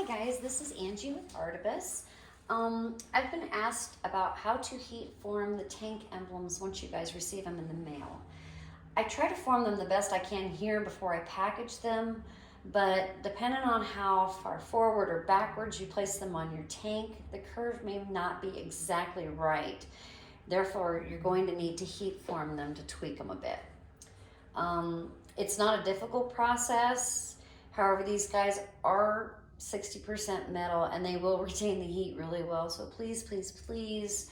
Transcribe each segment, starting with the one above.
Hi guys, this is Angie with Artabyss. I've been asked about how to heat form the tank emblems once you guys receive them in the mail. I try to form them the best I can here before I package them, but depending on how far forward or backwards you place them on your tank, the curve may not be exactly right. Therefore, you're going to need to heat form them to tweak them a bit. It's not a difficult process. However, these guys are 60% metal and they will retain the heat really well. So please, please, please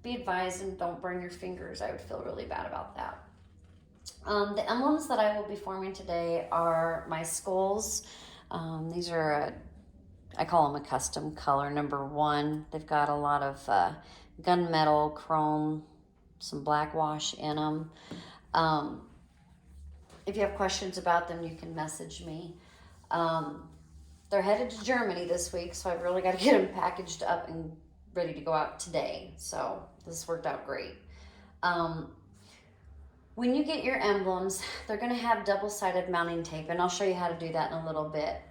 be advised and don't burn your fingers. I would feel really bad about that. The emblems that I will be forming today are my skulls. These are, I call them a custom color, number 1. They've got a lot of gunmetal, chrome, some black wash in them. If you have questions about them, you can message me. They're headed to Germany this week, so I've really got to get them packaged up and ready to go out today. So this worked out great. When you get your emblems, they're going to have double-sided mounting tape, and I'll show you how to do that in a little bit.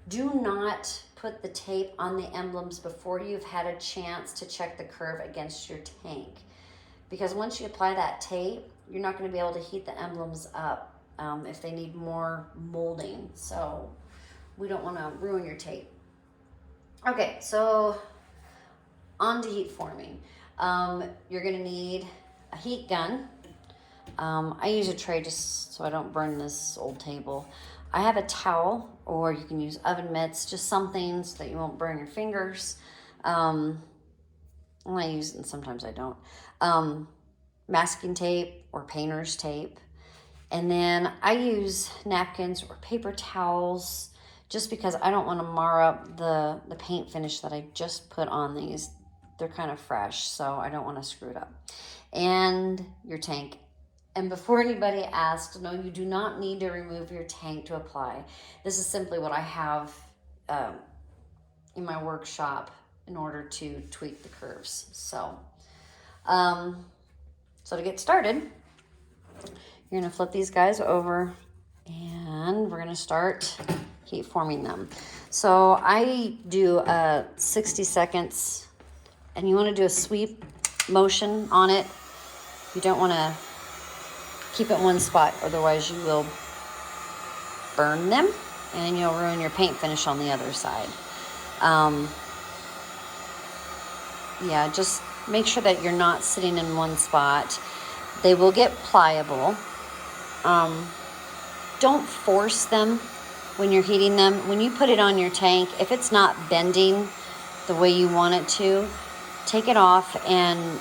Do not put the tape on the emblems before you've had a chance to check the curve against your tank, because once you apply that tape, you're not going to be able to heat the emblems up if they need more molding. So we don't want to ruin your tape. Okay, so on to heat forming. You're going to need a heat gun. I use a tray just so I don't burn this old table. I have a towel, or you can use oven mitts, just something so that you won't burn your fingers. I use it and sometimes I don't. Masking tape or painter's tape. And then I use napkins or paper towels just because I don't want to mar up the paint finish that I just put on these. They're kind of fresh, so I don't want to screw it up. And your tank. And before anybody asks, no, you do not need to remove your tank to apply. This is simply what I have in my workshop in order to tweak the curves. So to get started, you're gonna flip these guys over and we're gonna start heat forming them. So I do 60 seconds, and you wanna do a sweep motion on it. You don't wanna keep it one spot, otherwise you will burn them and you'll ruin your paint finish on the other side. Yeah, just make sure that you're not sitting in one spot. They will get pliable. Don't force them when you're heating them. When you put it on your tank, if it's not bending the way you want it to, take it off and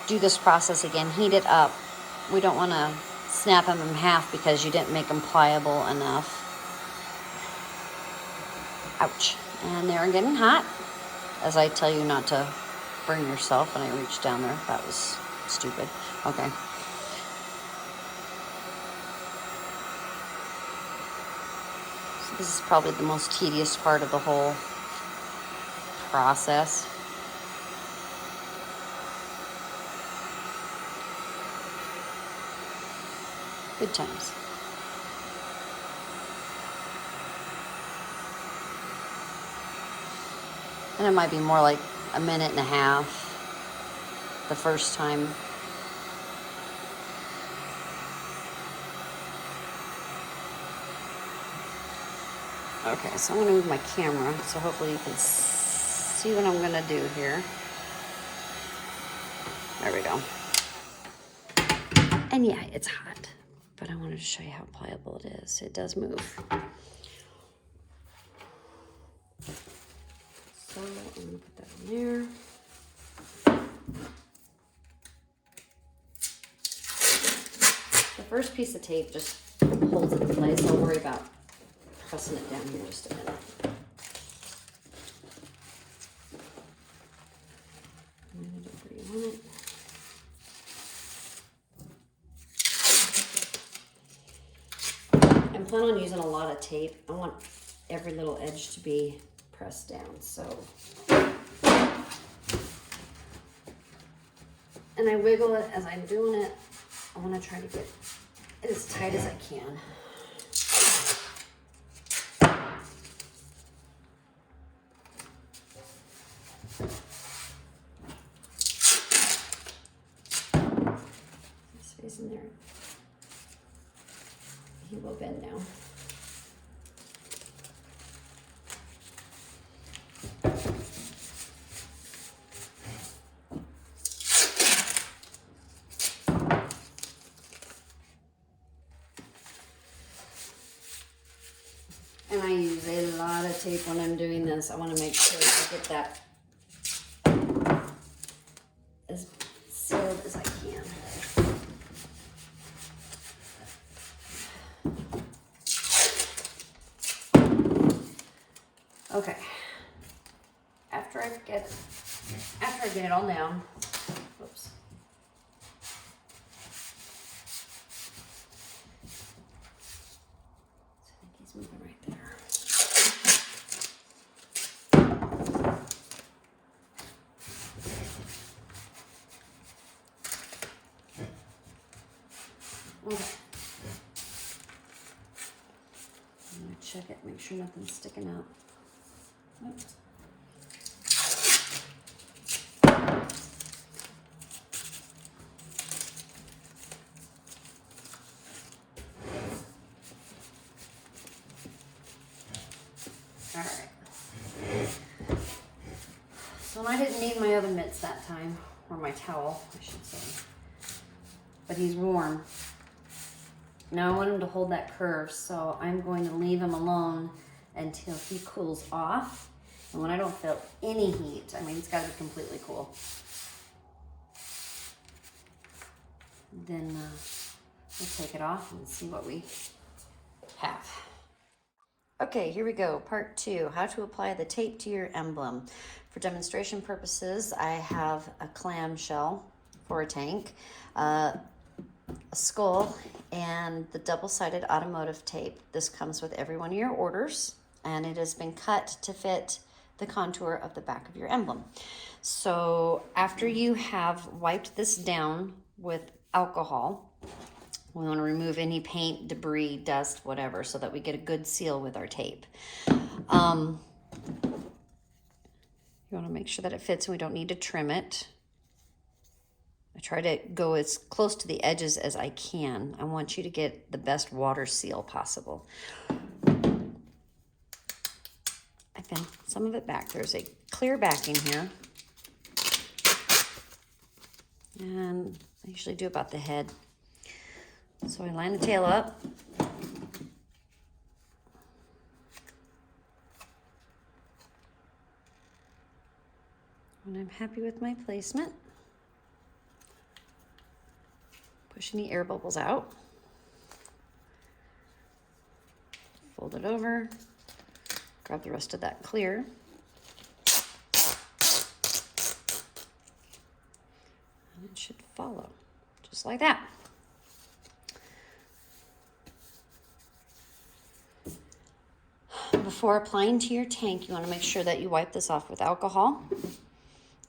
do this process again. Heat it up. We don't want to snap them in half because you didn't make them pliable enough. Ouch. And they're getting hot. As I tell you not to burn yourself, and I reached down there. That was stupid. Okay. So this is probably the most tedious part of the whole process. Good times. And it might be more like a minute and a half the first time. Okay, so I'm going to move my camera so hopefully you can see what I'm going to do here. There we go. And yeah, it's hot, but I wanted to show you how pliable it is. It does move. So I'm going to put that in there. The first piece of tape just holds it in place. I'll worry about pressing it down here just a minute. Where you want it. I plan on using a lot of tape. I want every little edge to be pressed down, so. And I wiggle it as I'm doing it. I want to try to get it as tight as I can. Space in there. He will bend now. And I use a lot of tape when I'm doing this. I want to make sure I get that as sealed as I can. Okay. After I get it all down, whoops. I think he's moving right there. Okay. I'm gonna check it, make sure nothing's sticking out. Nope. All right. So I didn't need my other mitts that time, or my towel, I should say. But he's warm. Now I want him to hold that curve, so I'm going to leave him alone until he cools off. And when I don't feel any heat, I mean, it's got to be completely cool. Then we'll take it off and see what we have. Okay, here we go. Part 2, how to apply the tape to your emblem. For demonstration purposes, I have a clamshell for a tank, a skull, and the double-sided automotive tape. This comes with every one of your orders, and it has been cut to fit the contour of the back of your emblem. So after you have wiped this down with alcohol, we want to remove any paint, debris, dust, whatever, so that we get a good seal with our tape. You want to make sure that it fits and we don't need to trim it. I try to go as close to the edges as I can. I want you to get the best water seal possible. I bent some of it back. There's a clear backing here. And I usually do about the head. So I line the tail up. When I'm happy with my placement, push any air bubbles out. Fold it over. Grab the rest of that clear. And it should follow, just like that. Before applying to your tank, you want to make sure that you wipe this off with alcohol.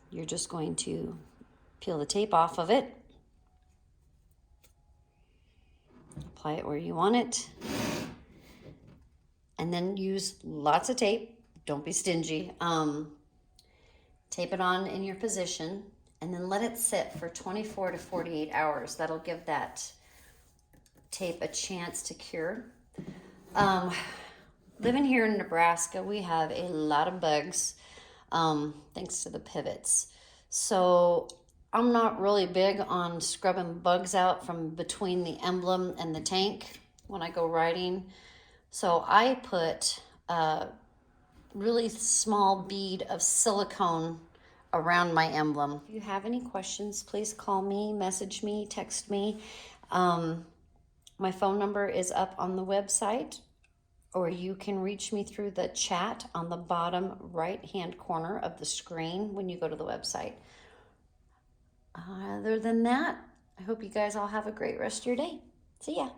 You're just going to peel the tape off of it. Apply it where you want it. And then use lots of tape. Don't be stingy. Tape it on in your position and then let it sit for 24 to 48 hours. That'll give that tape a chance to cure. Living here in Nebraska, we have a lot of bugs, thanks to the pivots. So I'm not really big on scrubbing bugs out from between the emblem and the tank when I go riding. So I put a really small bead of silicone around my emblem. If you have any questions, please call me, message me, text me. My phone number is up on the website, or you can reach me through the chat on the bottom right-hand corner of the screen when you go to the website. Other than that, I hope you guys all have a great rest of your day. See ya.